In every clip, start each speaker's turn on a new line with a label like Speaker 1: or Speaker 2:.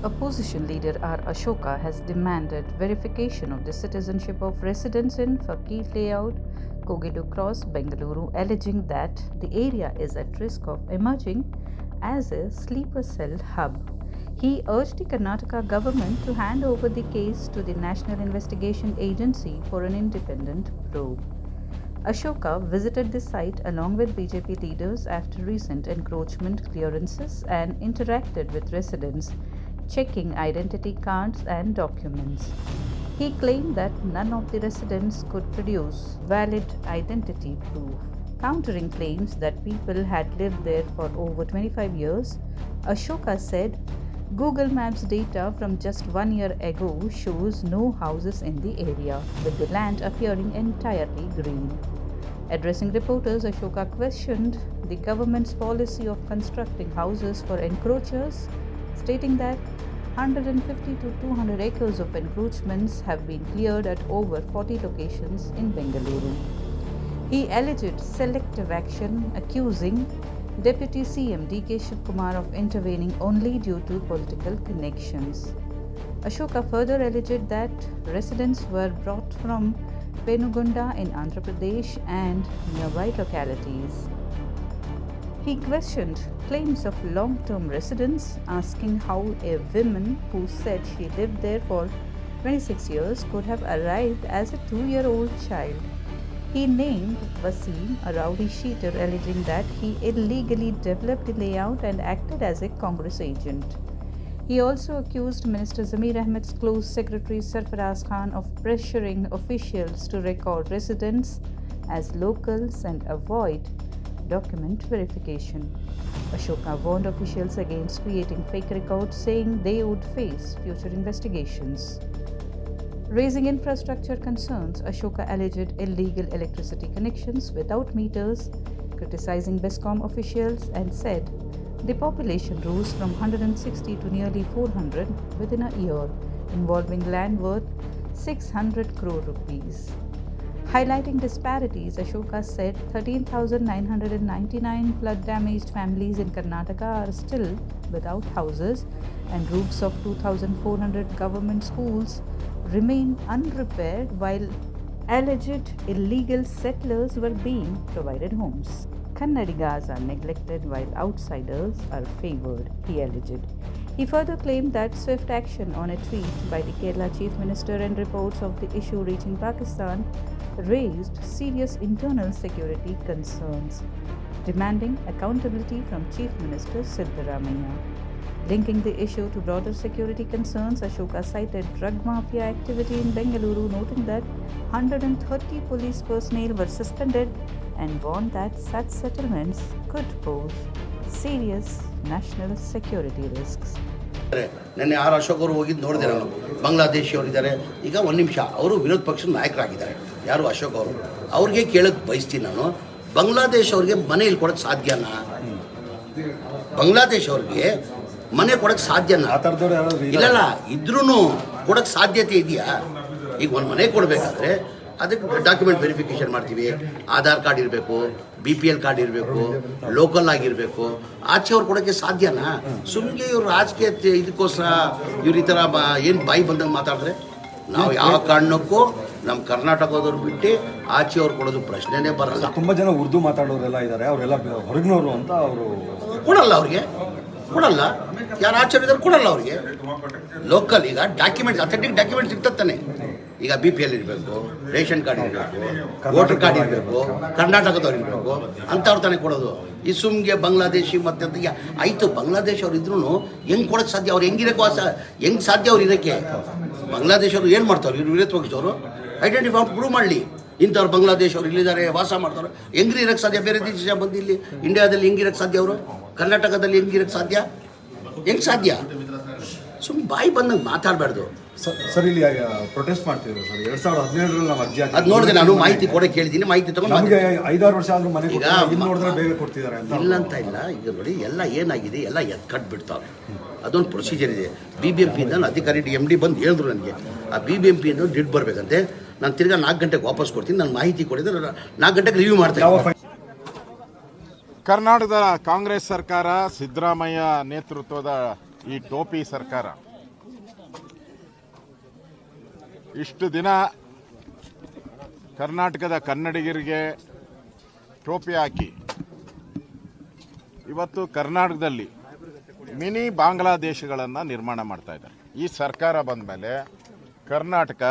Speaker 1: Opposition leader R. Ashoka has demanded verification of the citizenship of residents in Fakir Layout, Kogidu Cross, Bengaluru, alleging that the area is at risk of emerging as a sleeper cell hub. He urged the Karnataka government to hand over the case to the National Investigation Agency for an independent probe. Ashoka visited the site along with BJP leaders after recent encroachment clearances and interacted with residents, checking identity cards and documents. He claimed that none of the residents could produce valid identity proof. Countering claims that people had lived there for over 25 years, Ashoka said Google Maps data from just 1 year ago shows no houses in the area, with the land appearing entirely green. Addressing reporters, Ashoka questioned the government's policy of constructing houses for encroachers, stating that 150 to 200 acres of encroachments have been cleared at over 40 locations in Bengaluru. He alleged selective action, accusing Deputy CM D.K. Shivkumar of intervening only due to political connections. Ashoka further alleged that residents were brought from Penugunda in Andhra Pradesh and nearby localities. He questioned claims of long-term residents, asking how a woman who said she lived there for 26 years could have arrived as a 2-year-old child. He named Wasim, a rowdy sheeter, alleging that he illegally developed the layout and acted as a Congress agent. He also accused Minister Zamir Ahmed's close secretary Sarfaraz Khan of pressuring officials to record residents as locals and avoid document verification. Ashoka warned officials against creating fake records, saying they would face future investigations. Raising infrastructure concerns, Ashoka alleged illegal electricity connections without meters, criticizing BESCOM officials, and said the population rose from 160 to nearly 400 within a year, involving land worth 600 crore rupees. Highlighting disparities, Ashoka said 13,999 flood-damaged families in Karnataka are still without houses, and roofs of 2,400 government schools remain unrepaired, while alleged illegal settlers were being provided homes. Kannadigas are neglected while outsiders are favoured, he alleged. He further claimed that swift action on a tweet by the Kerala Chief Minister and reports of the issue reaching Pakistan raised serious internal security concerns, demanding accountability from Chief Minister Siddaramaiah. Linking the issue to broader security concerns, Ashoka cited drug mafia activity in Bengaluru, noting that 130 police personnel were suspended and warned that such settlements could pose serious national security risks.
Speaker 2: ನೆನ್ನೆ R Ashok ಅವರು ಹೋಗಿದ್ದು ನೋಡಿದೆ ನಾನು. ಬಾಂಗ್ಲಾದೇಶಿ ಅವರಿದ್ದಾರೆ, ಈಗ ಒಂದು ನಿಮಿಷ ಅವರು ವಿರೋಧ ಪಕ್ಷದ ನಾಯಕರಾಗಿದ್ದಾರೆ. ಯಾರು ಅಶೋಕ್ ಅವರು, ಅವ್ರಿಗೆ ಕೇಳೋಕ್ಕೆ ಬಯಸ್ತೀನಿ ನಾನು, ಬಾಂಗ್ಲಾದೇಶ್ ಅವ್ರಿಗೆ ಮನೆ ಇಲ್ಲಿ ಕೊಡೋಕ್ಕೆ ಸಾಧ್ಯನಾ? ಬಾಂಗ್ಲಾದೇಶ್ ಅವ್ರಿಗೆ ಮನೆ ಕೊಡೋಕ್ಕೆ ಸಾಧ್ಯನಾ? ಇಲ್ಲ ಇದ್ರೂ ಕೊಡೋಕ್ಕೆ ಸಾಧ್ಯತೆ ಇದೆಯಾ? ಈಗ ಒಂದು ಮನೆ ಕೊಡಬೇಕಾದ್ರೆ ಅದಕ್ಕೆ ಡಾಕ್ಯುಮೆಂಟ್ ವೆರಿಫಿಕೇಷನ್ ಮಾಡ್ತೀವಿ. ಆಧಾರ್ ಕಾರ್ಡ್ ಇರಬೇಕು, BPL ಕಾರ್ಡ್ ಇರಬೇಕು, ಲೋಕಲ್ ಆಗಿರಬೇಕು. ಆಚೆ ಅವ್ರು ಕೊಡೋಕ್ಕೆ ಸಾಧ್ಯನಾ? ಸುಮ್ಮನೆ ಇವ್ರು ರಾಜಕೀಯ ಇದಕ್ಕೋಸ್ಕರ ಇವ್ರು ಈ ಥರ ಏನು ಬಾಯಿ ಬಂದಂಗೆ ಮಾತಾಡಿದ್ರೆ ನಾವು ಯಾವ ಕಾರಣಕ್ಕೂ ನಮ್ಮ ಕರ್ನಾಟಕದವ್ರು ಬಿಟ್ಟು ಆಚೆ ಅವ್ರು ಕೊಡೋದು ಪ್ರಶ್ನೆನೇ ಬರಲ್ಲ.
Speaker 3: ತುಂಬ ಜನ ಉರ್ದು ಮಾತಾಡೋರೆಲ್ಲ ಇದ್ದಾರೆ, ಅವರೆಲ್ಲ ಹೊರಗಿನವರು ಅಂತ ಅವರು
Speaker 2: ಕೊಡಲ್ಲ, ಅವ್ರಿಗೆ ಕೊಡಲ್ಲ. ಯಾರು ಆಚರಿದ್ರು ಕೊಡಲ್ಲ ಅವ್ರಿಗೆ. ಲೋಕಲ್ ಈಗ ಡಾಕ್ಯುಮೆಂಟ್ಸ್, ಅಥೆಂಟಿಕ್ ಡಾಕ್ಯುಮೆಂಟ್ಸ್ ಸಿಗ್ತಾನೆ. ಈಗ BPL ಇರಬೇಕು, ರೇಷನ್ ಕಾರ್ಡ್ ಇರಬೇಕು, ವೋಟರ್ ಕಾರ್ಡ್ ಇರಬೇಕು, ಕರ್ನಾಟಕದವ್ರು ಇರಬೇಕು, ಅಂಥವ್ರು ತಾನೇ ಕೊಡೋದು. ಈ ಸುಮ್ಗೆ ಬಾಂಗ್ಲಾದೇಶಿ ಮತ್ತೆ ಆಯಿತು, ಬಾಂಗ್ಲಾದೇಶ್ ಅವ್ರು ಇದ್ರೂ ಹೆಂಗೆ ಕೊಡೋಕ್ಕೆ ಸಾಧ್ಯ? ಅವ್ರು ಹೆಂಗಿರೋಕ್ಕೆ ಹೆಂಗೆ ಸಾಧ್ಯ ಅವ್ರು ಇರೋಕ್ಕೆ? ಬಾಂಗ್ಲಾದೇಶ ಅವರು ಏನು ಮಾಡ್ತಾರೆ? ಇವ್ರು ವಿರೋಧಪಕ್ಷದವರು ಐಡೆಂಟಿಫೈ ಪ್ರೂವ್ ಮಾಡಲಿ. ಇಂಥವ್ರು ಬಾಂಗ್ಲಾದೇಶ್ ಅವ್ರು ಇಲ್ಲಿದ್ದಾರೆ, ವಾಸ ಮಾಡ್ತಾರೆ, ಹೆಂಗ್ರಿ ಇರೋಕ್ಕೆ ಸಾಧ್ಯ? ಬೇರೆ ದೇಶ ಬಂದು ಇಲ್ಲಿ ಇಂಡಿಯಾದಲ್ಲಿ ಹೆಂಗಿರೋಕ್ಕೆ ಸಾಧ್ಯ? ಅವರು ಕರ್ನಾಟಕದಲ್ಲಿ ಹೆಂಗಿರೋಕ್ಕೆ ಸಾಧ್ಯ? ಹೆಂಗೆ ಸಾಧ್ಯ? ಸುಮ್ಮನೆ ಬಾಯಿ ಬಂದಂಗೆ ಮಾತಾಡಬಾರ್ದು.
Speaker 3: ಸರ್ ಇಲ್ಲಿ ಪ್ರೊಟೆಸ್ಟ್ ಮಾಡ್ತಿದ್ರು ಸರ್ 2017ರಲ್ಲಿ ನಾವು ಅರ್ಜಿ ಹಾಕಿ
Speaker 2: ಅದು ನೋಡಿದೆ ನಾನು, ಮಾಹಿತಿ ಕೂಡ ಕೇಳಿದ್ದೀನಿ, ಮಾಹಿತಿ ತಗೊಂಡು
Speaker 3: ನಮಗೆ 5-6 ವರ್ಷ ಆದ್ರೂ ಮನೆ ಈಗ ನೋಡಿದ್ರೆ ಬೇಗ ಕೊಡ್ತಿದ್ದಾರೆ
Speaker 2: ಇಲ್ಲ ಅಂತ ಇಲ್ಲ. ಈಗ ನೋಡಿ ಎಲ್ಲ ಏನಾಗಿದೆ, ಎಲ್ಲ ಕಟ್ಬಿಡ್ತಾರೆ. ಅದೊಂದು ಪ್ರೊಸೀಜರ್ ಇದೆ. BBMP ಅಧಿಕಾರಿ MD ಬಂದು ಹೇಳಿದ್ರು ನನಗೆ, ಆ BBMP ಡಿಡ್ ಬರಬೇಕಂತೆ. ನಾನು ತಿರ್ಗಾ 4 ಗಂಟೆಗೆ ವಾಪಸ್ ಕೊಡ್ತೀನಿ, ನಾನು ಮಾಹಿತಿ ಕೊಡಿದ್ರೆ 4 ಗಂಟೆಗೆ ರಿವ್ಯೂ ಮಾಡ್ತೀನಿ.
Speaker 4: ಕರ್ನಾಟಕದ ಕಾಂಗ್ರೆಸ್ ಸರ್ಕಾರ, ಸಿದ್ದರಾಮಯ್ಯ ನೇತೃತ್ವದ ಈ ಟೋಪಿ ಸರ್ಕಾರ ಇಷ್ಟು ದಿನ ಕರ್ನಾಟಕದ ಕನ್ನಡಿಗರಿಗೆ ಟೋಪಿ ಹಾಕಿ ಇವತ್ತು ಕರ್ನಾಟಕದಲ್ಲಿ ಮಿನಿ ಬಾಂಗ್ಲಾದೇಶಗಳನ್ನು ನಿರ್ಮಾಣ ಮಾಡ್ತಾ ಇದ್ದಾರೆ. ಈ ಸರ್ಕಾರ ಬಂದ ಮೇಲೆ ಕರ್ನಾಟಕ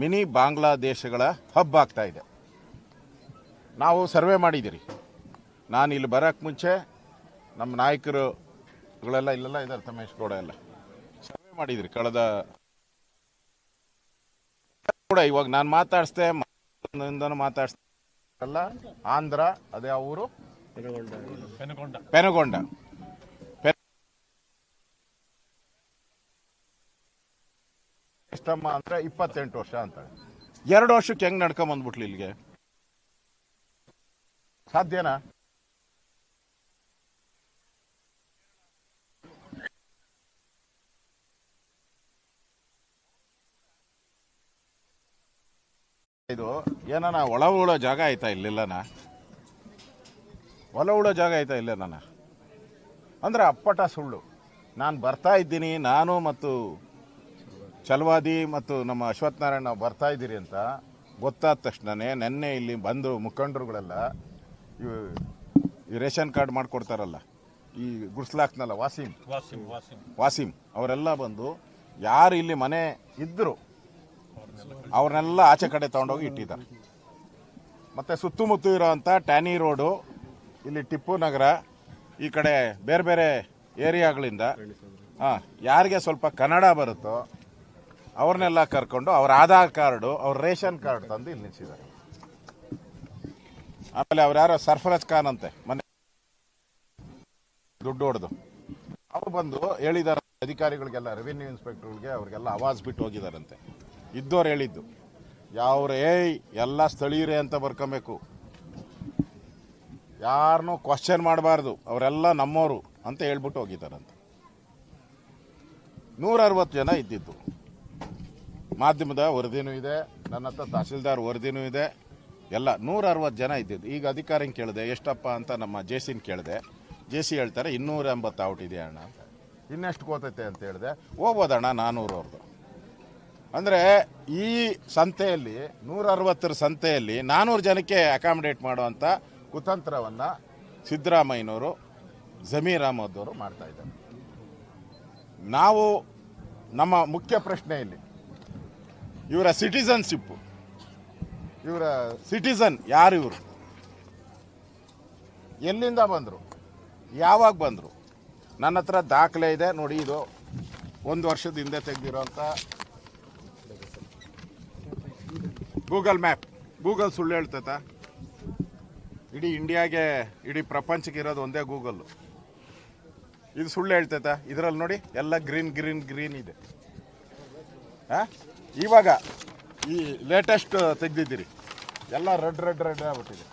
Speaker 4: ಮಿನಿ ಬಾಂಗ್ಲಾದೇಶಗಳ ಹಬ್ ಆಗ್ತಾ ಇದೆ. ನಾವು ಸರ್ವೆ ಮಾಡಿದ್ದೀರಿ. ನಾನು ಇಲ್ಲಿ ಬರೋಕ್ಕೆ ಮುಂಚೆ ನಮ್ಮ ನಾಯಕರುಗಳೆಲ್ಲ ಇಲ್ಲೆಲ್ಲ ಇದ್ದಾರೆ, ತಮೇಶ್ ಗೌಡ ಎಲ್ಲ ಸರ್ವೆ ಮಾಡಿದಿರಿ ಕಳೆದ ಕೂಡ. ಇವಾಗ ನಾನು ಮಾತಾಡಿಸ್ದೆ ಮಾತಾಡಿಸ್ದಲ್ಲ, ಆಂಧ್ರ ಅದೇ ಅವರು ಪೆನಗೊಂಡ ಎಷ್ಟಮ್ಮ ಅಂದ್ರೆ 28 ವರ್ಷ ಅಂತಾಳೆ. 2 ವರ್ಷಕ್ಕೆ ಹೆಂಗ್ ನಡ್ಕೊಂಬಂದ್ಬಿಟ್ಲಿ ಇಲ್ಲಿಗೆ? ಸಾಧ್ಯನಾ? ಇದು ಏನಾನ ಒಳ ಉಳೋ ಜಾಗ ಆಯ್ತಾ ಇಲ್ಲಿಲ್ಲನ? ಒಳ ಉಳೋ ಜಾಗ ಆಯ್ತಾ ಇಲ್ಲ ನಾನು ಅಂದ್ರೆ ಅಪ್ಪಟ ಸುಳ್ಳು. ನಾನು ಬರ್ತಾ ಇದ್ದೀನಿ, ನಾನು ಮತ್ತು ಚಲವಾದಿ ಮತ್ತು ನಮ್ಮ ಅಶ್ವಥ್ ನಾರಾಯಣ ನಾವು ಬರ್ತಾ ಇದ್ದೀರಿ ಅಂತ ಗೊತ್ತಾದ ತಕ್ಷಣನೇ ನೆನ್ನೆ ಇಲ್ಲಿ ಬಂದು ಮುಖಂಡರುಗಳೆಲ್ಲ ಈ ರೇಷನ್ ಕಾರ್ಡ್ ಮಾಡಿಕೊಡ್ತಾರಲ್ಲ, ಈ ಗುಡ್ಸ್ಲಾಕ್ನಲ್ಲ ವಾಸಿಂ ಅವರೆಲ್ಲ ಬಂದು ಯಾರು ಇಲ್ಲಿ ಮನೆ ಇದ್ದರು ಅವ್ರನ್ನೆಲ್ಲ ಆಚೆ ಕಡೆ ತಗೊಂಡೋಗಿ ಇಟ್ಟಿದ್ದಾರೆ. ಮತ್ತು ಸುತ್ತಮುತ್ತ ಇರೋವಂಥ ಟ್ಯಾನಿ ರೋಡು, ಇಲ್ಲಿ ಟಿಪ್ಪು ನಗರ, ಈ ಕಡೆ ಬೇರೆ ಬೇರೆ ಏರಿಯಾಗಳಿಂದ ಯಾರಿಗೆ ಸ್ವಲ್ಪ ಕನ್ನಡ ಬರುತ್ತೋ ಅವ್ರನ್ನೆಲ್ಲ ಕರ್ಕೊಂಡು ಅವ್ರ ಆಧಾರ್ ಕಾರ್ಡು, ಅವ್ರ ರೇಷನ್ ಕಾರ್ಡ್ ತಂದು ಇಲ್ಲಿ ನಿಲ್ಲಿಸಿದ್ದಾರೆ. ಆಮೇಲೆ ಅವ್ರು ಯಾರೋ ಸರ್ಫರಾಜ್ ಖಾನ್ ಅಂತೆ ಮನೆ ದುಡ್ಡು ಹೊಡೆದು ಅವ್ರು ಬಂದು ಹೇಳಿದ್ದಾರೆ ಅಧಿಕಾರಿಗಳಿಗೆಲ್ಲ, ರೆವಿನ್ಯೂ ಇನ್ಸ್ಪೆಕ್ಟರ್ಗಳಿಗೆ ಅವ್ರಿಗೆಲ್ಲ ಆವಾಜ್ ಬಿಟ್ಟು ಹೋಗಿದಾರಂತೆ. ಇದ್ದವ್ರು ಹೇಳಿದ್ದು ಯಾವ್ರೆ ಎಲ್ಲ ಸ್ಥಳೀಯರೇ ಅಂತ ಬರ್ಕೊಬೇಕು, ಯಾರನ್ನೂ ಕ್ವಶನ್ ಮಾಡಬಾರ್ದು, ಅವರೆಲ್ಲ ನಮ್ಮವರು ಅಂತ ಹೇಳ್ಬಿಟ್ಟು ಹೋಗಿದ್ದಾರಂತೆ. 160 ಜನ ಇದ್ದಿದ್ದು. ಮಾಧ್ಯಮದ ವರದಿನೂ ಇದೆ, ನನ್ನ ಹತ್ರ ತಹಸೀಲ್ದಾರ್ ವರದಿನೂ ಇದೆ, ಎಲ್ಲ 160 ಜನ ಇದ್ದಿದ್ದು. ಈಗ ಅಧಿಕಾರಿನ ಕೇಳಿದೆ ಎಷ್ಟಪ್ಪ ಅಂತ, ನಮ್ಮ ಜೆಸಿನ ಕೇಳಿದೆ. ಜೆಸಿ ಹೇಳ್ತಾರೆ 280 ಔಟ್ ಇದೆ ಅಣ್ಣ. ಇನ್ನೆಷ್ಟು ಕೋತೈತೆ ಅಂತ ಹೇಳಿದೆ. ಹೋಗ್ಬೋದಣ್ಣ 400 ಅವ್ರದ್ದು. ಅಂದರೆ ಈ ಸಂತೆಯಲ್ಲಿ 160 ಸಂತೆಯಲ್ಲಿ 400 ಜನಕ್ಕೆ ಅಕಾಮಿಡೇಟ್ ಮಾಡುವಂಥ ಕುತಂತ್ರವನ್ನು ಸಿದ್ದರಾಮಯ್ಯನವರು, ಜಮೀರ್ ಅಹಮದ್ ಅವರು ಮಾಡ್ತಾ ಇದ್ದಾರೆ. ನಾವು ನಮ್ಮ ಮುಖ್ಯ ಪ್ರಶ್ನೆಯಲ್ಲಿ ಇವರ ಸಿಟಿಸನ್ಶಿಪ್ಪು, ಇವರ ಸಿಟಿಸನ್ ಯಾರು, ಇವರು ಎಲ್ಲಿಂದ ಬಂದರು, ಯಾವಾಗ ಬಂದರು? ನನ್ನ ಹತ್ರ ದಾಖಲೆ ಇದೆ ನೋಡಿ. ಇದು 1 ವರ್ಷದ ಹಿಂದೆ ತೆಗೆದಿರೋಂಥ ಗೂಗಲ್ ಮ್ಯಾಪ್. ಗೂಗಲ್ ಸುಳ್ಳು ಹೇಳ್ತೈತ? ಇಡೀ ಇಂಡಿಯಾಗೆ, ಇಡೀ ಪ್ರಪಂಚಕ್ಕೆ ಇರೋದು ಒಂದೇ ಗೂಗಲ್ಲು. ಇದು ಸುಳ್ಳು ಹೇಳ್ತೈತ? ಇದರಲ್ಲಿ ನೋಡಿ ಎಲ್ಲ ಗ್ರೀನ್ ಗ್ರೀನ್ ಗ್ರೀನ್ ಇದೆ. ಇವಾಗ ಈ ಲೇಟೆಸ್ಟ್ ತೆಗೆದಿದ್ದೀರಿ ಎಲ್ಲ ರೆಡ್ ರೆಡ್ ರೆಡ್ ಆಗ್ಬಿಟ್ಟಿದೆ.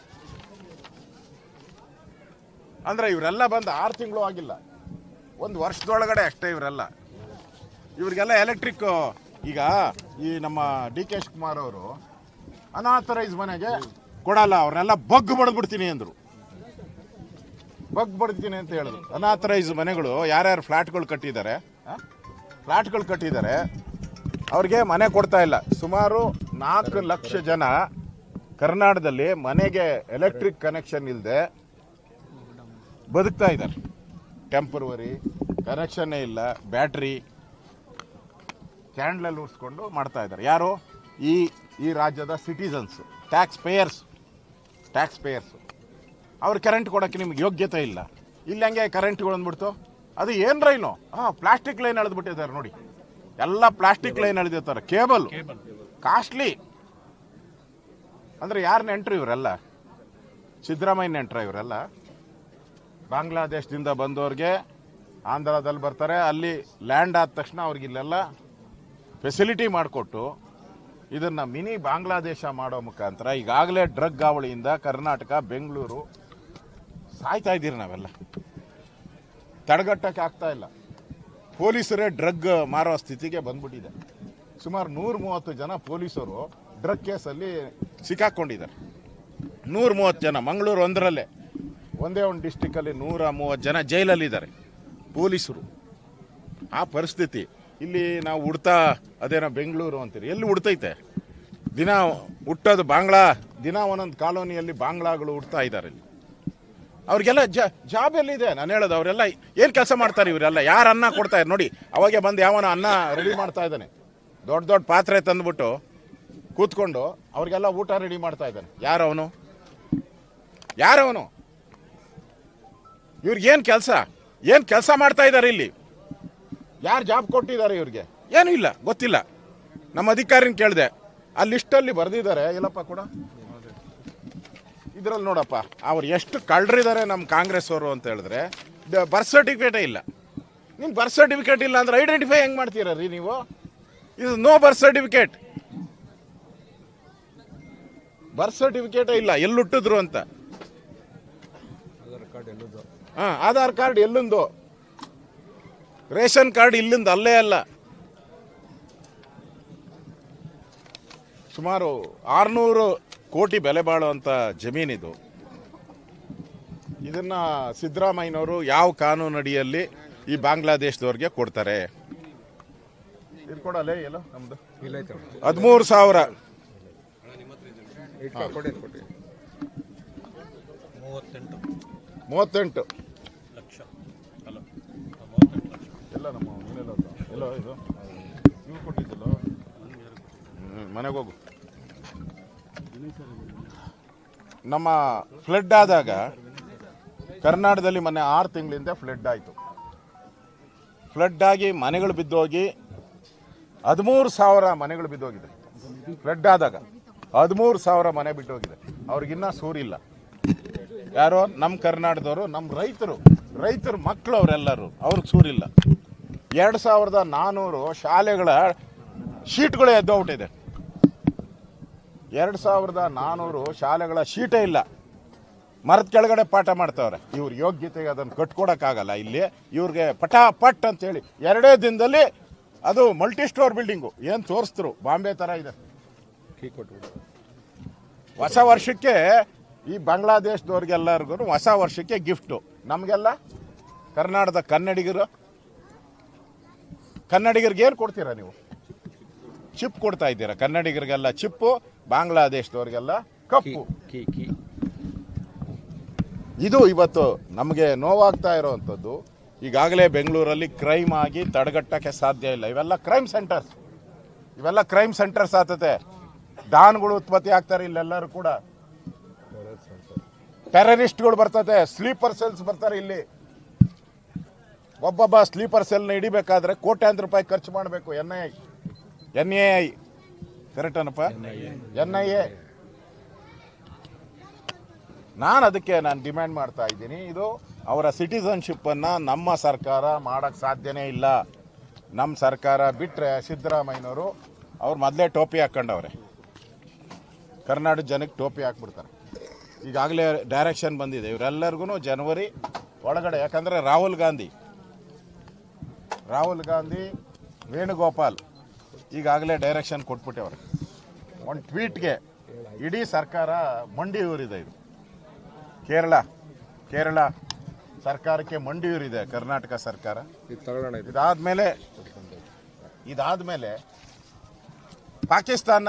Speaker 4: ಅಂದರೆ ಇವರೆಲ್ಲ ಬಂದು 6 ತಿಂಗಳು ಆಗಿಲ್ಲ, 1 ವರ್ಷದೊಳಗಡೆ ಅಷ್ಟೇ ಇವರೆಲ್ಲ. ಇವ್ರಿಗೆಲ್ಲ ಎಲೆಕ್ಟ್ರಿಕ್. ಈಗ ಈ ನಮ್ಮ ಡಿ ಕೆ ಶಿವಕುಮಾರ್ ಅವರು ಅನಾಥರೈಸ್ ಮನೆಗೆ ಕೊಡಲ್ಲ, ಅವ್ರನ್ನೆಲ್ಲ ಬಗ್ ಬಡ್ದ್ಬಿಡ್ತೀನಿ ಅಂದರು. ಬಗ್ ಬಡ್ತೀನಿ ಅಂತ ಹೇಳಿದ್ರು. ಅನಾಥರೈಸ್ ಮನೆಗಳು ಯಾರ್ಯಾರು ಫ್ಲ್ಯಾಟ್ಗಳು ಕಟ್ಟಿದ್ದಾರೆ ಅವ್ರಿಗೆ ಮನೆ ಕೊಡ್ತಾ ಇಲ್ಲ. ಸುಮಾರು 4 ಲಕ್ಷ ಜನ ಕರ್ನಾಟಕದಲ್ಲಿ ಮನೆಗೆ ಎಲೆಕ್ಟ್ರಿಕ್ ಕನೆಕ್ಷನ್ ಇಲ್ಲದೆ ಬದುಕ್ತಾ ಇದ್ದಾರೆ. ಟೆಂಪರವರಿ ಕನೆಕ್ಷನ್ನೇ ಇಲ್ಲ, ಬ್ಯಾಟ್ರಿ ಕ್ಯಾಂಡ್ಲಲ್ಲಿ ಉರಿಸ್ಕೊಂಡು ಮಾಡ್ತಾ ಇದ್ದಾರೆ. ಯಾರು? ಈ ರಾಜ್ಯದ ಸಿಟಿಸನ್ಸು, ಟ್ಯಾಕ್ಸ್ ಪೇಯರ್ಸು. ಅವ್ರು ಕರೆಂಟ್ ಕೊಡೋಕ್ಕೆ ನಿಮ್ಗೆ ಯೋಗ್ಯತೆ ಇಲ್ಲ. ಇಲ್ಲಿ ಹಂಗೆ ಕರೆಂಟ್ಗಳು ಅಂದ್ಬಿಡ್ತು. ಅದು ಏನು ಲೈನು? ಪ್ಲಾಸ್ಟಿಕ್ ಲೈನ್ ಎಳೆದ್ಬಿಟ್ಟಿದ್ದಾರೆ ನೋಡಿ, ಎಲ್ಲ ಪ್ಲಾಸ್ಟಿಕ್ ಲೈನ್ ಎಳೆದಿರ್ತಾರೆ. Cable costly. ಅಂದರೆ ಯಾರು ನೆಂಟ್ರು ಇವರೆಲ್ಲ? ಸಿದ್ದರಾಮಯ್ಯ ನೆಂಟ್ರ ಇವರೆಲ್ಲ? ಬಾಂಗ್ಲಾದೇಶದಿಂದ ಬಂದವ್ರಿಗೆ ಆಂಧ್ರದಲ್ಲಿ ಬರ್ತಾರೆ, ಅಲ್ಲಿ ಲ್ಯಾಂಡ್ ಆದ ತಕ್ಷಣ ಅವ್ರಿಗೆ ಇಲ್ಲೆಲ್ಲ ಫೆಸಿಲಿಟಿ ಮಾಡಿಕೊಟ್ಟು ಇದನ್ನು ಮಿನಿ ಬಾಂಗ್ಲಾದೇಶ ಮಾಡೋ ಮುಖಾಂತರ ಈಗಾಗಲೇ ಡ್ರಗ್ ಹಾವಳಿಯಿಂದ ಕರ್ನಾಟಕ, ಬೆಂಗಳೂರು ಸಾಯ್ತಾ ಇದ್ದೀರಿ. ನಾವೆಲ್ಲ ತಡೆಗಟ್ಟಕ್ಕೆ ಆಗ್ತಾ ಇಲ್ಲ. ಪೊಲೀಸರೇ ಡ್ರಗ್ ಮಾರೋ ಸ್ಥಿತಿಗೆ ಬಂದ್ಬಿಟ್ಟಿದೆ. ಸುಮಾರು 130 ಜನ ಪೊಲೀಸರು ಡ್ರಗ್ ಕೇಸಲ್ಲಿ ಸಿಕ್ಕಾಕ್ಕೊಂಡಿದ್ದಾರೆ. 130 ಜನ. ಮಂಗಳೂರು ಒಂದರಲ್ಲೇ, ಒಂದೇ ಒಂದು ಡಿಸ್ಟಿಕಲ್ಲಿ 130 ಜನ ಜೈಲಲ್ಲಿದ್ದಾರೆ ಪೊಲೀಸರು. ಆ ಪರಿಸ್ಥಿತಿ. ಇಲ್ಲಿ ನಾವು ಹುಡ್ತಾ ಅದೇನೋ ಬೆಂಗಳೂರು ಅಂತೀರಿ, ಎಲ್ಲಿ ಹುಡ್ತೈತೆ? ದಿನ ಹುಟ್ಟೋದು ಬಾಂಗ್ಲಾ, ದಿನ ಒಂದೊಂದು ಕಾಲೋನಿಯಲ್ಲಿ ಬಾಂಗ್ಲಾಗಳು ಹುಡ್ತಾ ಇದ್ದಾರೆ. ಇಲ್ಲಿ ಅವ್ರಿಗೆಲ್ಲ ಜಾಬ್ ಎಲ್ಲಿದೆ? ನಾನು ಹೇಳೋದು, ಅವರೆಲ್ಲ ಏನು ಕೆಲಸ ಮಾಡ್ತಾರೆ? ಇವರೆಲ್ಲ ಯಾರು ಅನ್ನ ಕೊಡ್ತಾ ಇದ್ದಾರೆ ನೋಡಿ. ಅವಾಗೆ ಬಂದು ಯಾವನ ಅನ್ನ ರೆಡಿ ಮಾಡ್ತಾ ಇದ್ದಾನೆ, ದೊಡ್ಡ ದೊಡ್ಡ ಪಾತ್ರೆ ತಂದುಬಿಟ್ಟು ಕೂತ್ಕೊಂಡು ಅವ್ರಿಗೆಲ್ಲ ಊಟ ರೆಡಿ ಮಾಡ್ತಾ ಇದ್ದಾನೆ. ಯಾರವನು? ಇವ್ರಿಗೇನು ಕೆಲಸ ಮಾಡ್ತಾ ಇದ್ದಾರೆ ಇಲ್ಲಿ? ಯಾರು ಜಾಬ್ ಕೊಟ್ಟಿದ್ದಾರೆ ಇವ್ರಿಗೆ? ಏನೂ ಇಲ್ಲ, ಗೊತ್ತಿಲ್ಲ. ನಮ್ಮ ಅಧಿಕಾರಿನ ಕೇಳಿದೆ, ಆ ಲಿಸ್ಟಲ್ಲಿ ಬರೆದಿದ್ದಾರೆ. ಇಲ್ಲಪ್ಪ ಕೂಡ ಇದ್ರಲ್ಲಿ ನೋಡಪ್ಪ, ಅವ್ರು ಎಷ್ಟು ಕಳ್ಳರಿದ್ದಾರೆ ನಮ್ಮ ಕಾಂಗ್ರೆಸ್ ಅವರು ಅಂತ ಹೇಳಿದ್ರೆ, ಬರ್ತ್ ಸರ್ಟಿಫಿಕೇಟೇ ಇಲ್ಲ. ನಿಮ್ಗೆ ಬರ್ತ್ ಸರ್ಟಿಫಿಕೇಟ್ ಇಲ್ಲ ಅಂದ್ರೆ ಐಡೆಂಟಿಫೈ ಹೆಂಗೆ ಮಾಡ್ತೀರ ರೀ ನೀವು? ಇದು ನೋ ಬರ್ತ್ ಸರ್ಟಿಫಿಕೇಟೇ ಇಲ್ಲ, ಎಲ್ಲಿ ಹುಟ್ಟಿದ್ರು ಅಂತ. ಆಧಾರ್ ಕಾರ್ಡ್ ಎಲ್ಲೊಂದು, ರೇಷನ್ ಕಾರ್ಡ್ ಇಲ್ಲಿಂದ ಅಲ್ಲೇ ಅಲ್ಲ. ಸುಮಾರು 600 ಕೋಟಿ ಬೆಲೆ ಬಾಳುವಂಥ ಜಮೀನಿದು. ಇದನ್ನ ಸಿದ್ದರಾಮಯ್ಯನವರು ಯಾವ ಕಾನೂನು ಅಡಿಯಲ್ಲಿ ಈ ಬಾಂಗ್ಲಾದೇಶದವ್ರಿಗೆ ಕೊಡ್ತಾರೆ? ಇದು ಕೊಡಲ್ಲ ಎಲ್ಲ ನಮ್ದು 13,000 38 ಎಲ್ಲ ನಮ್ಮ ಎಲ್ಲ ಇದು ಇವ್ರು ಕೊಟ್ಟಿದ್ದಲ್ಲ. ಮನೆಗೆ ಹೋಗು. ನಮ್ಮ ಫ್ಲಡ್ ಆದಾಗ ಕರ್ನಾಟಕದಲ್ಲಿ ಮೊನ್ನೆ 6 ತಿಂಗಳಿಂದ ಫ್ಲಡ್ ಆಯಿತು. ಫ್ಲಡ್ ಆಗಿ ಮನೆಗಳು ಬಿದ್ದೋಗಿ 13,000 ಮನೆಗಳು ಬಿದ್ದೋಗಿದೆ. ಫ್ಲಡ್ ಆದಾಗ 13,000 ಮನೆ ಬಿಟ್ಟೋಗಿದೆ. ಅವ್ರಿಗಿನ್ನ ಸೂರಿಲ್ಲ. ಯಾರೋ ನಮ್ಮ ಕರ್ನಾಟಕದವರು, ನಮ್ಮ ರೈತರ ಮಕ್ಕಳು ಅವರೆಲ್ಲರೂ, ಅವ್ರಿಗೆ ಸೂರಿಲ್ಲ. 2,400 ಶಾಲೆಗಳ ಶೀಟ್ಗಳೇ ಎದ್ದೋಗ್ಬಿಟ್ಟಿದೆ. 2,400 ಶಾಲೆಗಳ ಶೀಟೇ ಇಲ್ಲ. ಮರದ ಕೆಳಗಡೆ ಪಾಠ ಮಾಡ್ತಾವ್ರೆ. ಇವ್ರ ಯೋಗ್ಯತೆಗೆ ಅದನ್ನು ಕಟ್ಕೊಡಕ್ಕಾಗಲ್ಲ. ಇಲ್ಲಿ ಇವ್ರಿಗೆ ಪಟಾಪಟ್ ಅಂತೇಳಿ 2 ದಿನದಲ್ಲಿ ಅದು ಮಲ್ಟಿ ಸ್ಟೋರ್ ಬಿಲ್ಡಿಂಗು ಏನು ತೋರಿಸ್ತರು, ಬಾಂಬೆ ಥರ ಇದೆ. ಹೊಸ ವರ್ಷಕ್ಕೆ ಈ ಬಾಂಗ್ಲಾದೇಶದವ್ರಿಗೆಲ್ಲರಿಗೂ ಹೊಸ ವರ್ಷಕ್ಕೆ ಗಿಫ್ಟು. ನಮಗೆಲ್ಲ ಕರ್ನಾಟಕದ ಕನ್ನಡಿಗರಿಗೆ ಏನು ಕೊಡ್ತೀರಾ ನೀವು? ಚಿಪ್ ಕೊಡ್ತಾ ಇದ್ದೀರಾ ಕನ್ನಡಿಗರಿಗೆಲ್ಲ ಚಿಪ್ಪು, ಬಾಂಗ್ಲಾದೇಶದವ್ರಿಗೆಲ್ಲ ಕಪ್ಪು. ಇದು ಇವತ್ತು ನಮಗೆ ನೋವಾಗ್ತಾ ಇರೋವಂಥದ್ದು. ಈಗಾಗಲೇ ಬೆಂಗಳೂರಲ್ಲಿ ಕ್ರೈಮ್ ಆಗಿ ತಡೆಗಟ್ಟಕ್ಕೆ ಸಾಧ್ಯ ಇಲ್ಲ. ಇವೆಲ್ಲ ಕ್ರೈಮ್ ಸೆಂಟರ್ಸ್ ಆಗ್ತದೆ. ಡಾನ್ಗಳು ಉತ್ಪತ್ತಿ ಆಗ್ತಾರೆ ಇಲ್ಲೆಲ್ಲರೂ ಕೂಡ. ಟೆರರಿಸ್ಟ್ಗಳು ಬರ್ತದೆ, ಸ್ಲೀಪರ್ ಸೆಲ್ಸ್ ಬರ್ತಾರೆ ಇಲ್ಲಿ. ಒಬ್ಬೊಬ್ಬ ಸ್ಲೀಪರ್ ಸೆಲ್ನ ಹಿಡಿಬೇಕಾದ್ರೆ ಕೋಟ್ಯಾಂತರ ರೂಪಾಯಿ ಖರ್ಚು ಮಾಡಬೇಕು. NIA ಕರೆಕ್ಟ್ ಅನ್ನಪ್ಪ, NIA. ಅದಕ್ಕೆ ನಾನು ಡಿಮ್ಯಾಂಡ್ ಮಾಡ್ತಾ ಇದ್ದೀನಿ, ಇದು ಅವರ ಸಿಟಿಸನ್ಶಿಪ್ಪನ್ನು ನಮ್ಮ ಸರ್ಕಾರ ಮಾಡೋಕ್ಕೆ ಸಾಧ್ಯನೇ ಇಲ್ಲ. ನಮ್ಮ ಸರ್ಕಾರ ಬಿಟ್ಟರೆ ಸಿದ್ದರಾಮಯ್ಯನವರು ಅವ್ರು ಮೊದಲೇ ಟೋಪಿ ಹಾಕ್ಕೊಂಡವ್ರೆ. ಕರ್ನಾಟಕ ಜನಕ್ಕೆ ಟೋಪಿ ಹಾಕ್ಬಿಡ್ತಾರೆ. ಈಗಾಗಲೇ ಡೈರೆಕ್ಷನ್ ಬಂದಿದೆ ಇವರೆಲ್ಲರಿಗೂ ಜನವರಿ ಒಳಗಡೆ. ಯಾಕಂದರೆ ರಾಹುಲ್ ಗಾಂಧಿ ವೇಣುಗೋಪಾಲ್ ಈಗಾಗಲೇ ಡೈರೆಕ್ಷನ್ ಕೊಟ್ಬಿಟ್ಟವ್ರೆ. ಒಂದು ಟ್ವೀಟ್ಗೆ ಇಡೀ ಸರ್ಕಾರ ಮಂಡಿ ಊರಿದೆ. ಇದು ಕೇರಳ ಸರ್ಕಾರಕ್ಕೆ ಮಂಡಿ ಊರಿದೆ ಕರ್ನಾಟಕ ಸರ್ಕಾರ. ಇದಾದ್ಮೇಲೆ ಪಾಕಿಸ್ತಾನ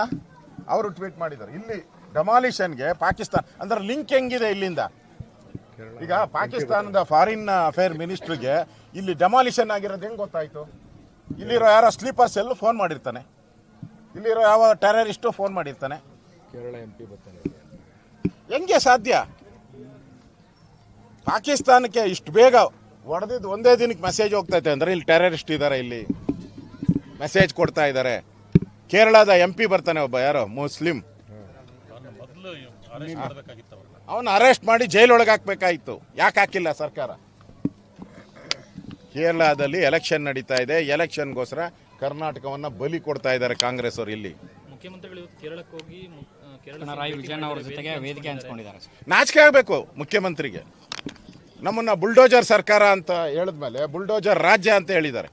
Speaker 4: ಅವರು ಟ್ವೀಟ್ ಮಾಡಿದ್ದಾರೆ. ಇಲ್ಲಿ ಡೆಮಾಲಿಷನ್ಗೆ ಪಾಕಿಸ್ತಾನ ಅಂದ್ರೆ ಲಿಂಕ್ ಹೆಂಗಿದೆ ಇಲ್ಲಿಂದ? ಈಗ ಪಾಕಿಸ್ತಾನದ ಫಾರಿನ್ ಅಫೇರ್ ಮಿನಿಸ್ಟ್ರಿಗೆ ಇಲ್ಲಿ ಡೆಮಾಲಿಷನ್ ಆಗಿರೋದು ಹೆಂಗೆ ಗೊತ್ತಾಯ್ತು? ಇಲ್ಲಿರೋ ಯಾರೋ ಸ್ಲೀಪರ್ ಸೆಲ್ ಫೋನ್ ಮಾಡಿರ್ತಾನೆ, ಇಲ್ಲಿರೋ ಯಾವ ಟೆರರಿಸ್ಟು ಫೋನ್ ಮಾಡಿರ್ತಾನೆ. ಕೇರಳ MP ಬರ್ತಾನೆ. ಹೆಂಗೆ ಸಾಧ್ಯ? ಪಾಕಿಸ್ತಾನಕ್ಕೆ ಇಷ್ಟು ಬೇಗ ಹೊಡೆದಿದ್ದು ಒಂದೇ ದಿನಕ್ಕೆ ಮೆಸೇಜ್ ಹೋಗ್ತೈತೆ ಅಂದರೆ ಇಲ್ಲಿ ಟೆರರಿಸ್ಟ್ ಇದ್ದಾರೆ, ಇಲ್ಲಿ ಮೆಸೇಜ್ ಕೊಡ್ತಾ ಇದ್ದಾರೆ. ಕೇರಳದ MP ಬರ್ತಾನೆ ಒಬ್ಬ, ಯಾರೋ ಮುಸ್ಲಿಂ, ಅವನ್ನ ಅರೆಸ್ಟ್ ಮಾಡಿ ಜೈಲೊಳಗೆ ಹಾಕ್ಬೇಕಾಗಿತ್ತು. ಯಾಕೆ ಹಾಕಿಲ್ಲ ಸರ್ಕಾರ? ಕೇರಳದಲ್ಲಿ ಎಲೆಕ್ಷನ್ ನಡೀತಾ ಇದೆ. ಎಲೆಕ್ಷನ್ಗೋಸ್ಕರ ಕರ್ನಾಟಕವನ್ನ ಬಲಿ ಕೊಡ್ತಾ ಇದ್ದಾರೆ ಕಾಂಗ್ರೆಸ್ ಅವರು. ಇಲ್ಲಿ
Speaker 5: ಮುಖ್ಯಮಂತ್ರಿಗಳು ಕೇರಳಕ್ಕೆ ಹೋಗಿ ಪಿಣರಾಯಿ ವಿಜಯನ್ ಅವರ ಜೊತೆಗೆ ವೇದಿಕೆ ಹಂಚಿಕೊಂಡಿದ್ದಾರೆ.
Speaker 4: ನಾಚಿಕೆ ಆಗಬೇಕು ಮುಖ್ಯಮಂತ್ರಿಗೆ. ನಮ್ಮನ್ನ ಬುಲ್ಡೋಜರ್ ಸರ್ಕಾರ ಅಂತ ಹೇಳಿದ್ಮೇಲೆ ಬುಲ್ಡೋಜರ್ ರಾಜ್ಯ ಅಂತ ಹೇಳಿದ್ದಾರೆ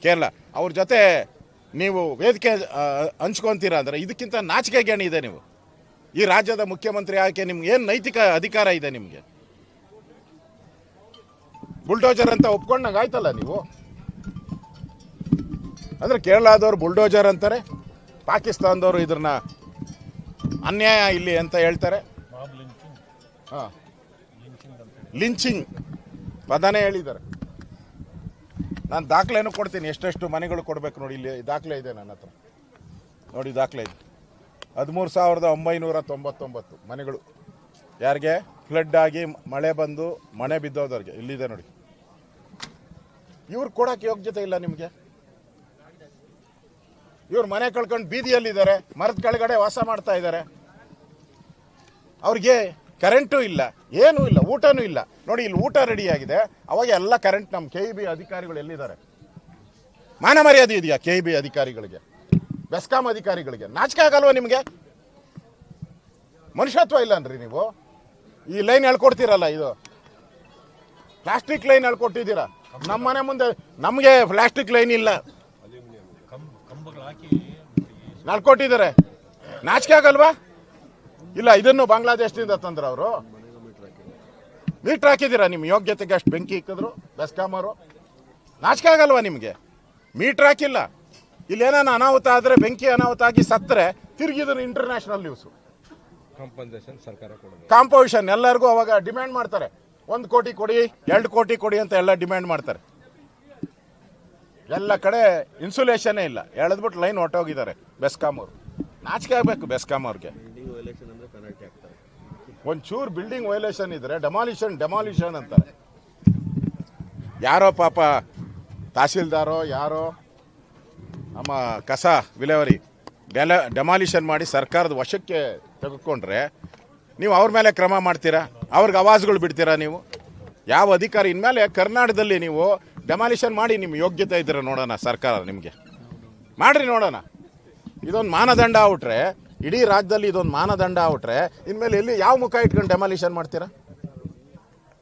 Speaker 4: ಕೇರಳ. ಅವ್ರ ಜೊತೆ ನೀವು ವೇದಿಕೆ ಹಂಚ್ಕೊಂತೀರಾ ಅಂದರೆ ಇದಕ್ಕಿಂತ ನಾಚಿಕೆ ಗೇಣಿ ಇದೆ? ನೀವು ಈ ರಾಜ್ಯದ ಮುಖ್ಯಮಂತ್ರಿ ಆಕೆ ನಿಮ್ಗೆ ಏನು ನೈತಿಕ ಅಧಿಕಾರ ಇದೆ ನಿಮಗೆ? ಬುಲ್ಡೋಜರ್ ಅಂತ ಒಪ್ಕೊಂಡಂಗೆ ಆಯ್ತಲ್ಲ ನೀವು. ಅಂದರೆ ಕೇರಳದವ್ರು ಬುಲ್ಡೋಜರ್ ಅಂತಾರೆ, ಪಾಕಿಸ್ತಾನದವರು ಇದ್ರನ್ನ ಅನ್ಯಾಯ ಇಲ್ಲಿ ಅಂತ ಹೇಳ್ತಾರೆ. ಹಾಂ, ಲಿಂಚಿಂಗ್ ಪದನೇ ಹೇಳಿದ್ದಾರೆ. ನಾನು ದಾಖಲೆನೂ ಕೊಡ್ತೀನಿ, ಎಷ್ಟೆಷ್ಟು ಮನೆಗಳು ಕೊಡಬೇಕು ನೋಡಿ. ಇಲ್ಲಿ ದಾಖಲೆ ಇದೆ ನನ್ನ ಹತ್ರ ನೋಡಿ, ದಾಖಲೆ ಇದೆ. 13,999 ಮನೆಗಳು ಯಾರಿಗೆ ಫ್ಲಡ್ ಆಗಿ ಮಳೆ ಬಂದು ಮನೆ ಬಿದ್ದೋದವ್ರಿಗೆ ಇಲ್ಲಿದೆ ನೋಡಿ. ಇವ್ರು ಕೊಡೋಕ್ಕೆ ಯೋಗ್ಯತೆ ಇಲ್ಲ ನಿಮಗೆ. ಇವ್ರು ಮನೆ ಕಳ್ಕೊಂಡು ಬೀದಿಯಲ್ಲಿದ್ದಾರೆ, ಮರದ ಕೆಳಗಡೆ ವಾಸ ಮಾಡ್ತಾ ಇದ್ದಾರೆ. ಅವ್ರಿಗೆ ಕರೆಂಟು ಇಲ್ಲ, ಏನೂ ಇಲ್ಲ, ಊಟನೂ ಇಲ್ಲ. ನೋಡಿ ಇಲ್ಲಿ ಊಟ ರೆಡಿಯಾಗಿದೆ, ಅವಾಗ ಎಲ್ಲ ಕರೆಂಟ್. ನಮ್ಮ KEB ಅಧಿಕಾರಿಗಳು ಎಲ್ಲಿದ್ದಾರೆ? ಮಾನ ಮರ್ಯಾದೆ ಇದೆಯಾ KEB ಅಧಿಕಾರಿಗಳಿಗೆ, ಬೆಸ್ಕಾಂ ಅಧಿಕಾರಿಗಳಿಗೆ? ನಾಚಿಕೆ ಆಗಲ್ವ ನಿಮಗೆ? ಮನುಷ್ಯತ್ವ ಇಲ್ಲ ಅನ್ರಿ ನೀವು? ಈ ಲೈನ್ ಹೇಳ್ಕೊಡ್ತೀರಲ್ಲ, ಇದು ಪ್ಲಾಸ್ಟಿಕ್ ಲೈನ್ ಹೇಳ್ಕೊಟ್ಟಿದ್ದೀರಾ. ನಮ್ಮ ಮನೆ ಮುಂದೆ ನಮಗೆ ಪ್ಲಾಸ್ಟಿಕ್ ಲೈನ್ ಇಲ್ಲ, ನಡ್ಕೊಟ್ಟಿದ್ದಾರೆ. ನಾಚಿಕೆ ಆಗಲ್ವಾ? ಇಲ್ಲ, ಇದನ್ನು ಬಾಂಗ್ಲಾದೇಶದಿಂದ ತಂದ್ರ ಅವರು. ಮೀಟ್ರ್ ಹಾಕಿದ್ದೀರಾ? ನಿಮ್ಮ ಯೋಗ್ಯತೆಗೆ ಅಷ್ಟು ಬೆಂಕಿ ಇಕ್ಕಿದ್ರು ಬೆಸ್ಕಾಂ ಅವರು. ನಾಚಿಕೆ ಆಗಲ್ವಾ ನಿಮಗೆ? ಮೀಟ್ರ್ ಹಾಕಿಲ್ಲ. ಇಲ್ಲೇನಾನ ಅನಾಹುತ ಆದರೆ, ಬೆಂಕಿ ಅನಾಹುತ ಆಗಿ ಸತ್ತರೆ ತಿರುಗಿದ್ರು ಇಂಟರ್ನ್ಯಾಷನಲ್ ನ್ಯೂಸು.
Speaker 3: ಕಾಂಪನ್ಸೇಷನ್ ಸರ್ಕಾರ ಕೊಡಬೇಕು.
Speaker 4: ಕಾಂಪೋಸಿಷನ್ ಎಲ್ಲರಿಗೂ ಅವಾಗ ಡಿಮ್ಯಾಂಡ್ ಮಾಡ್ತಾರೆ. 1 ಕೋಟಿ ಕೊಡಿ, 2 ಕೋಟಿ ಕೊಡಿ ಅಂತ ಎಲ್ಲ ಡಿಮ್ಯಾಂಡ್ ಮಾಡ್ತಾರೆ. ಎಲ್ಲ ಕಡೆ ಇನ್ಸುಲೇಷನ್ನೇ ಇಲ್ಲ, ಎಳೆದ್ಬಿಟ್ಟು ಲೈನ್ ಹೊಟ್ಟೋಗಿದ್ದಾರೆ ಬೆಸ್ಕಾಂ ಅವರು. ನಾಚಿಕೆ ಆಗಬೇಕು ಬೆಸ್ಕಾಂ ಅವ್ರಿಗೆ. ಒಂಚೂರು ಬಿಲ್ಡಿಂಗ್ ವೈಲೇಷನ್ ಇದ್ರೆ ಡೆಮಾಲಿಷನ್ ಅಂತಾರೆ. ಯಾರೋ ಪಾಪ ತಹಸೀಲ್ದಾರೋ ಯಾರೋ ನಮ್ಮ ಕಸ ವಿಲೇವರಿ ಡೆಮಾಲಿಷನ್ ಮಾಡಿ ಸರ್ಕಾರದ ವಶಕ್ಕೆ ತೆಗೆದುಕೊಂಡ್ರೆ ನೀವು ಅವ್ರ ಮೇಲೆ ಕ್ರಮ ಮಾಡ್ತೀರಾ? ಅವ್ರಿಗೆ ಆವಾಜ್ಗಳು ಬಿಡ್ತೀರಾ ನೀವು? ಯಾವ ಅಧಿಕಾರಿ? ಇನ್ಮೇಲೆ ಕರ್ನಾಟಕದಲ್ಲಿ ನೀವು ಡೆಮಾಲಿಷನ್ ಮಾಡಿ, ನಿಮ್ಮ ಯೋಗ್ಯತೆ ಇದ್ದೀರ ನೋಡೋಣ. ಸರ್ಕಾರ ನಿಮಗೆ ಮಾಡ್ರಿ ನೋಡೋಣ. ಇದೊಂದು ಮಾನದಂಡ ಆಗ್ಬಿಟ್ರೆ, ಇಡೀ ರಾಜ್ಯದಲ್ಲಿ ಇದೊಂದು ಮಾನದಂಡ ಆಗ್ಬಿಟ್ರೆ ಇನ್ಮೇಲೆ ಎಲ್ಲಿ ಯಾವ ಮುಖ ಇಟ್ಕೊಂಡು ಡೆಮಾಲಿಷನ್ ಮಾಡ್ತೀರಾ?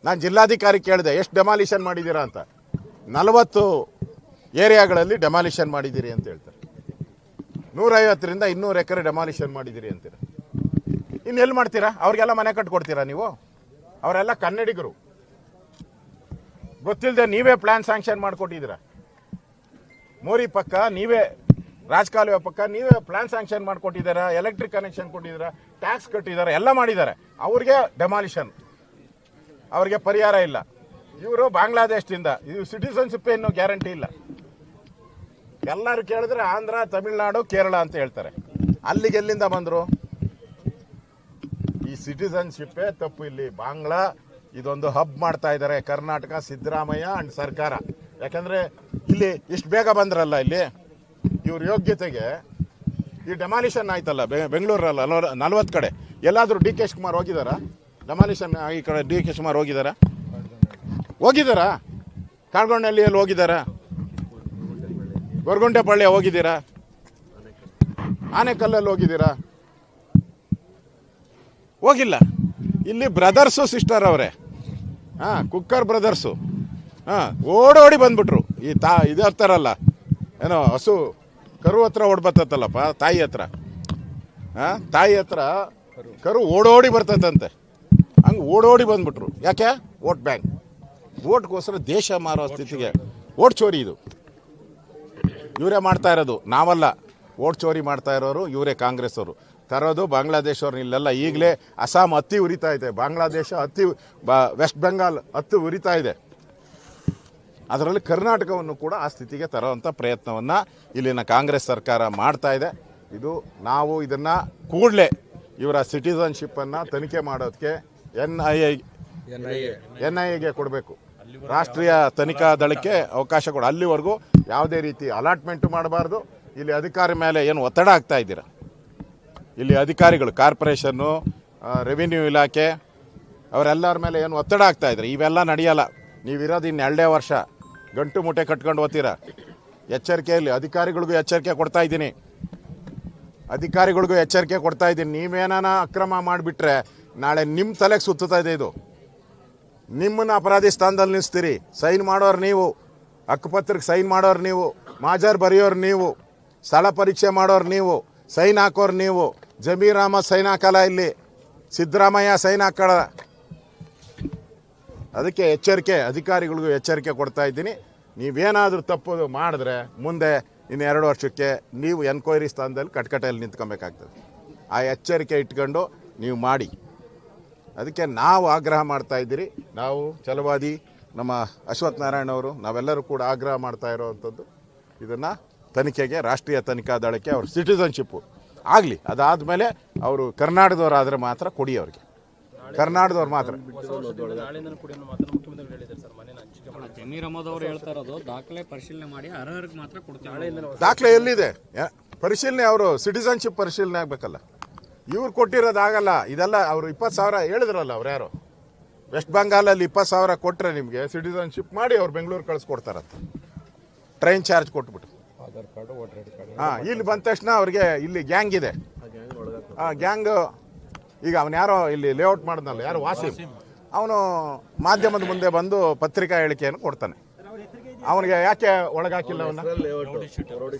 Speaker 4: ನಾನು ಜಿಲ್ಲಾಧಿಕಾರಿ ಕೇಳಿದೆ, ಎಷ್ಟು ಡೆಮಾಲಿಷನ್ ಮಾಡಿದ್ದೀರಾ ಅಂತ. 40 ಏರಿಯಾಗಳಲ್ಲಿ ಡೆಮಾಲಿಷನ್ ಮಾಡಿದ್ದೀರಿ ಅಂತ ಹೇಳ್ತಾರೆ. 150ರಿಂದ 200 ಎಕರೆ ಡೆಮಾಲಿಷನ್ ಮಾಡಿದ್ದೀರಿ ಅಂತೀರ. ಇನ್ನೆಲ್ಲಿ ಮಾಡ್ತೀರಾ? ಅವ್ರಿಗೆಲ್ಲ ಮನೆ ಕಟ್ಕೊಡ್ತೀರಾ ನೀವು? ಅವರೆಲ್ಲ ಕನ್ನಡಿಗರು. ಗೊತ್ತಿಲ್ಲದೆ ನೀವೇ ಪ್ಲಾನ್ ಸ್ಯಾಂಕ್ಷನ್ ಮಾಡಿಕೊಟ್ಟಿದ್ದೀರಾ. ಮೋರಿ ಪಕ್ಕ ನೀವೇ, ರಾಜಕಾಲುವೆ ಪಕ್ಕ ನೀವೇ ಪ್ಲಾನ್ ಸ್ಯಾಂಕ್ಷನ್ ಮಾಡಿಕೊಟ್ಟಿದ್ದೀರಾ, ಎಲೆಕ್ಟ್ರಿಕ್ ಕನೆಕ್ಷನ್ ಕೊಟ್ಟಿದ್ದೀರಾ, ಟ್ಯಾಕ್ಸ್ ಕಟ್ಟಿದ್ದಾರೆ, ಎಲ್ಲ ಮಾಡಿದ್ದಾರೆ. ಅವ್ರಿಗೆ ಡೆಮಾಲಿಷನ್, ಅವ್ರಿಗೆ ಪರಿಹಾರ ಇಲ್ಲ. ಇವರು ಬಾಂಗ್ಲಾದೇಶದಿಂದ, ಇದು ಸಿಟಿಸನ್ಶಿಪ್ ಏನು ಗ್ಯಾರಂಟಿ ಇಲ್ಲ. ಎಲ್ಲರೂ ಕೇಳಿದ್ರೆ ಆಂಧ್ರ, ತಮಿಳ್ನಾಡು, ಕೇರಳ ಅಂತ ಹೇಳ್ತಾರೆ. ಅಲ್ಲಿಗೆ ಎಲ್ಲಿಂದ ಬಂದರು? ಈ ಸಿಟಿಸನ್ಶಿಪ್ಪೇ ತಪ್ಪು. ಇಲ್ಲಿ ಬಾಂಗ್ಲಾ ಇದೊಂದು ಹಬ್ ಮಾಡ್ತಾ ಇದ್ದಾರೆ ಕರ್ನಾಟಕ, ಸಿದ್ದರಾಮಯ್ಯ ಅಂಡ್ ಸರ್ಕಾರ. ಯಾಕಂದರೆ ಇಲ್ಲಿ ಇಷ್ಟು ಬೇಗ ಬಂದ್ರಲ್ಲ, ಇಲ್ಲಿ ಇವ್ರ ಯೋಗ್ಯತೆಗೆ ಈ ಡೆಮಾಲಿಷನ್ ಆಯ್ತಲ್ಲ ಬೆಂಗಳೂರಲ್ಲ 40 ಕಡೆ. ಎಲ್ಲಾದರೂ DK ಶಿವಕುಮಾರ್ ಹೋಗಿದ್ದಾರಾ? ಡೆಮಾಲಿಷನ್ ಈ ಕಡೆ DK ಶಿವಕುಮಾರ್ ಹೋಗಿದ್ದಾರಾ? ಕಾಡ್ಗೊಂಡಳ್ಳಿಯಲ್ಲಿ ಹೋಗಿದ್ದಾರಾ? ಗೊರಗುಂಟೆಪಾಳ್ಯ ಹೋಗಿದ್ದೀರಾ? ಆನೆಕಲ್ಲಲ್ಲಿ ಹೋಗಿದ್ದೀರಾ? ಹೋಗಿಲ್ಲ. ಇಲ್ಲಿ ಬ್ರದರ್ಸು ಸಿಸ್ಟರ್ ಅವರೇ, ಕುಕ್ಕರ್ ಬ್ರದರ್ಸು ಓಡೋಡಿ ಬಂದ್ಬಿಟ್ರು. ಈ ಇದಿರ್ತಾರಲ್ಲ, ಏನೋ ಹಸು ಕರು ಹತ್ರ ಓಡ್ಬತ್ತಲ್ಲಪ್ಪ, ತಾಯಿ ಹತ್ರ ಕರು ಓಡೋಡಿ ಬರ್ತದಂತೆ. ಹಂಗೆ ಓಡೋಡಿ ಬಂದ್ಬಿಟ್ರು. ಯಾಕೆ? Vote bank. ವೋಟ್ಗೋಸ್ಕರ ದೇಶ ಮಾರೋ ಸ್ಥಿತಿಗೆ. ವೋಟ್ ಚೋರಿ ಇದು ಇವರೇ ಮಾಡ್ತಾ ಇರೋದು, ನಾವಲ್ಲ. ವೋಟ್ ಚೋರಿ ಮಾಡ್ತಾ ಇರೋರು ಇವರೇ, ಕಾಂಗ್ರೆಸ್ ಅವರು ತರೋದು. ಬಾಂಗ್ಲಾದೇಶವ್ರನ್ನ ಇಲ್ಲೆಲ್ಲ ಈಗಲೇ ಅಸ್ಸಾಂ ಹತ್ತಿ ಉರಿತಾ ಇದೆ, ಬಾಂಗ್ಲಾದೇಶ ಹತ್ತಿ, ವೆಸ್ಟ್ ಬೆಂಗಾಲ್ ಹತ್ತಿ ಉರಿತಾ ಇದೆ. ಅದರಲ್ಲಿ ಕರ್ನಾಟಕವನ್ನು ಕೂಡ ಆ ಸ್ಥಿತಿಗೆ ತರೋವಂಥ ಪ್ರಯತ್ನವನ್ನು ಇಲ್ಲಿನ ಕಾಂಗ್ರೆಸ್ ಸರ್ಕಾರ ಮಾಡ್ತಾ ಇದೆ. ಇದು ನಾವು ಇದನ್ನು ಕೂಡಲೇ ಇವರ ಸಿಟಿಸನ್ಶಿಪ್ಪನ್ನು ತನಿಖೆ ಮಾಡೋದಕ್ಕೆ NIA ಕೊಡಬೇಕು. ರಾಷ್ಟ್ರೀಯ ತನಿಖಾ ದಳಕ್ಕೆ ಅವಕಾಶ ಕೊಡ. ಅಲ್ಲಿವರೆಗೂ ಯಾವುದೇ ರೀತಿ ಅಲಾಟ್ಮೆಂಟು ಮಾಡಬಾರ್ದು. ಇಲ್ಲಿ ಅಧಿಕಾರಿ ಮೇಲೆ ಏನು ಒತ್ತಡ ಆಗ್ತಾ ಇದ್ದೀರಾ? ಇಲ್ಲಿ ಅಧಿಕಾರಿಗಳು, ಕಾರ್ಪೊರೇಷನ್ನು, ರೆವಿನ್ಯೂ ಇಲಾಖೆ ಅವರೆಲ್ಲರ ಮೇಲೆ ಏನು ಒತ್ತಡ ಆಗ್ತಾ ಇದ್ದಾರೆ? ಇವೆಲ್ಲ ನಡೆಯಲ್ಲ. ನೀವಿರೋದು ಇನ್ನು 2 ವರ್ಷ ಗಂಟು ಮುಟ್ಟೆ ಕಟ್ಕೊಂಡು ಹೋಗ್ತೀರಾ. ಎಚ್ಚರಿಕೆಯಲ್ಲಿ ಅಧಿಕಾರಿಗಳಿಗೂ ಎಚ್ಚರಿಕೆ ಕೊಡ್ತಾ ಇದ್ದೀನಿ. ನೀವೇನಾನ ಅಕ್ರಮ ಮಾಡಿಬಿಟ್ರೆ ನಾಳೆ ನಿಮ್ಮ ತಲೆಗೆ ಸುತ್ತಾ ಇದೆ. ಇದು ನಿಮ್ಮನ್ನು ಅಪರಾಧಿ ಸ್ಥಾನದಲ್ಲಿ ನಿಲ್ಲಿಸ್ತೀರಿ. ಸೈನ್ ಮಾಡೋರು ನೀವು, ಹಕ್ಕುಪತ್ರಕ್ಕೆ ಸೈನ್ ಮಾಡೋರು ನೀವು, ಮಾಜರ್ ಬರೆಯೋರು ನೀವು, ಸ್ಥಳ ಪರೀಕ್ಷೆ ಮಾಡೋರು ನೀವು, ಸೈನ್ ಹಾಕೋರು ನೀವು. ಜಮೀರ್ ಅಹಮದ್ ಸೈನ್ ಹಾಕಲ್ಲ, ಇಲ್ಲಿ ಸಿದ್ದರಾಮಯ್ಯ ಸೈನ್ ಹಾಕಲ್ಲ. ಅದಕ್ಕೆ ಅಧಿಕಾರಿಗಳಿಗೂ ಎಚ್ಚರಿಕೆ ಕೊಡ್ತಾ ಇದ್ದೀನಿ. ನೀವೇನಾದರೂ ತಪ್ಪು ಮಾಡಿದ್ರೆ ಮುಂದೆ ಇನ್ನು 2 ವರ್ಷಕ್ಕೆ ನೀವು ಎನ್ಕ್ವೈರಿ ಸ್ಥಾನದಲ್ಲಿ ಕಟ್ಕಟೆಯಲ್ಲಿ ನಿಂತ್ಕೊಬೇಕಾಗ್ತದೆ. ಆ ಎಚ್ಚರಿಕೆ ಇಟ್ಕೊಂಡು ನೀವು ಮಾಡಿ. ಅದಕ್ಕೆ ನಾವು ಆಗ್ರಹ ಮಾಡ್ತಾ ಇದ್ದೀರಿ. ನಾವು ಛಲವಾದಿ ನಮ್ಮ ಅಶ್ವಥ್ ನಾರಾಯಣ ಅವರು ನಾವೆಲ್ಲರೂ ಕೂಡ ಆಗ್ರಹ ಮಾಡ್ತಾ ಇರೋವಂಥದ್ದು ಇದನ್ನು ತನಿಖೆಗೆ, ರಾಷ್ಟ್ರೀಯ ತನಿಖಾ ದಳಕ್ಕೆ ಅವ್ರ ಸಿಟಿಸನ್ಶಿಪ್ಪು ಆಗಲಿ. ಅದಾದಮೇಲೆ ಅವರು ಕರ್ನಾಟಕದವರಾದರೆ ಮಾತ್ರ ಕೊಡಿ, ಅವ್ರಿಗೆ ಕರ್ನಾಟಕದವ್ರು ಮಾತ್ರ.
Speaker 5: ಜಮೀರ್ ಅಹಮದ್ ಅವರು ಹೇಳ್ತಾ ಇರೋದು ದಾಖಲೆ ಪರಿಶೀಲನೆ ಮಾಡಿ ಅರ್ಹರಿಗೆ ಮಾತ್ರ ಕೊಡ್ತೀವಿ.
Speaker 4: ದಾಖಲೆ ಎಲ್ಲಿದೆ? ಪರಿಶೀಲನೆ ಅವರು ಸಿಟಿಸನ್ಶಿಪ್ ಪರಿಶೀಲನೆ ಆಗಬೇಕಲ್ಲ. ಇವ್ರು ಕೊಟ್ಟಿರೋದಾಗಲ್ಲ. ಇದೆಲ್ಲ ಅವರು 20,000 ಹೇಳಿದ್ರಲ್ಲ, ಅವ್ರು ಯಾರು ವೆಸ್ಟ್ ಬೆಂಗಾಲಲ್ಲಿ 20,000 ಕೊಟ್ಟರೆ ನಿಮಗೆ ಸಿಟಿಸನ್ಶಿಪ್ ಮಾಡಿ ಅವ್ರು ಬೆಂಗಳೂರು ಕಳಿಸ್ಕೊಡ್ತಾರಂತ, ಟ್ರೈನ್ ಚಾರ್ಜ್ ಕೊಟ್ಬಿಟ್ಟು. ಹಾಂ, ಇಲ್ಲಿ ಬಂದ ತಕ್ಷಣ ಅವ್ರಿಗೆ ಇಲ್ಲಿ ಗ್ಯಾಂಗ್ ಇದೆ. ಗ್ಯಾಂಗ್ ಈಗ ಅವನು ಯಾರೋ ಇಲ್ಲಿ ಲೇಔಟ್ ಮಾಡಿದ್ನಲ್ಲ, ಯಾರು ವಾಸಿಂ, ಅವನು ಮಾಧ್ಯಮದ ಮುಂದೆ ಬಂದು ಪತ್ರಿಕಾ ಹೇಳಿಕೆಯನ್ನು ಕೊಡ್ತಾನೆ. ಅವನಿಗೆ ಯಾಕೆ ಒಳಗಾಕಿಲ್ಲ?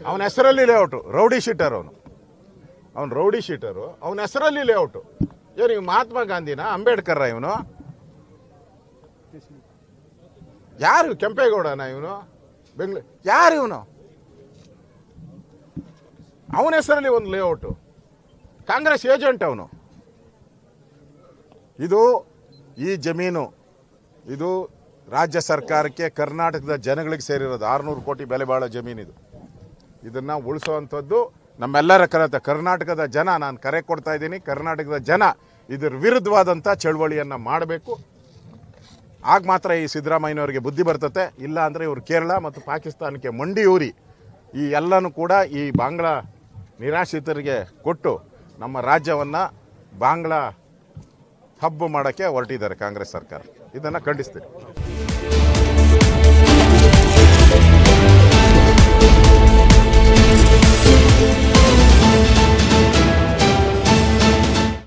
Speaker 4: ಅವನ ಹೆಸರಲ್ಲಿ ಲೇಔಟು. ರೌಡಿ ಶೀಟರ್ ಅವನು ರೌಡಿ ಶೀಟರು. ಅವನ ಹೆಸರಲ್ಲಿ ಲೇಔಟು. ಏನು ಮಹಾತ್ಮ ಗಾಂಧಿನ, ಅಂಬೇಡ್ಕರ್ ಇವನು? ಯಾರು? ಕೆಂಪೇಗೌಡನ ಇವನು? ಬೆಂಗಳೂರು ಯಾರು ಇವನು? ಅವನ ಹೆಸರಲ್ಲಿ ಒಂದು ಲೇಔಟು. ಕಾಂಗ್ರೆಸ್ ಏಜೆಂಟ್ ಅವನು. ಈ ಜಮೀನು ಇದು ರಾಜ್ಯ ಸರ್ಕಾರಕ್ಕೆ, ಕರ್ನಾಟಕದ ಜನಗಳಿಗೆ ಸೇರಿರೋದು. 600 ಕೋಟಿ ಬೆಲೆ ಬಾಳೋ ಜಮೀನಿದು. ಇದನ್ನು ಉಳಿಸೋವಂಥದ್ದು ನಮ್ಮೆಲ್ಲರ ಕರ್ನಾಟಕದ ಜನ, ನಾನು ಕರೆ ಕೊಡ್ತಾ ಇದ್ದೀನಿ, ಕರ್ನಾಟಕದ ಜನ ಇದರ ವಿರುದ್ಧವಾದಂಥ ಚಳವಳಿಯನ್ನು ಮಾಡಬೇಕು. ಆಗ ಮಾತ್ರ ಈ ಸಿದ್ದರಾಮಯ್ಯನವರಿಗೆ ಬುದ್ಧಿ ಬರ್ತತೆ. ಇಲ್ಲ ಅಂದರೆ ಇವರು ಕೇರಳ ಮತ್ತು ಪಾಕಿಸ್ತಾನಕ್ಕೆ ಮಂಡಿಯೂರಿ ಈ ಎಲ್ಲನೂ ಕೂಡ ಈ ಬಾಂಗ್ಲಾ ನಿರಾಶ್ರಿತರಿಗೆ ಕೊಟ್ಟು ನಮ್ಮ ರಾಜ್ಯವನ್ನು ಬಾಂಗ್ಲಾ ಹಬ್ಬ ಮಾಡೋಕ್ಕೆ ಹೊರಟಿದ್ದಾರೆ ಕಾಂಗ್ರೆಸ್ ಸರ್ಕಾರ. ಇದನ್ನು ಖಂಡಿಸ್ತೀನಿ.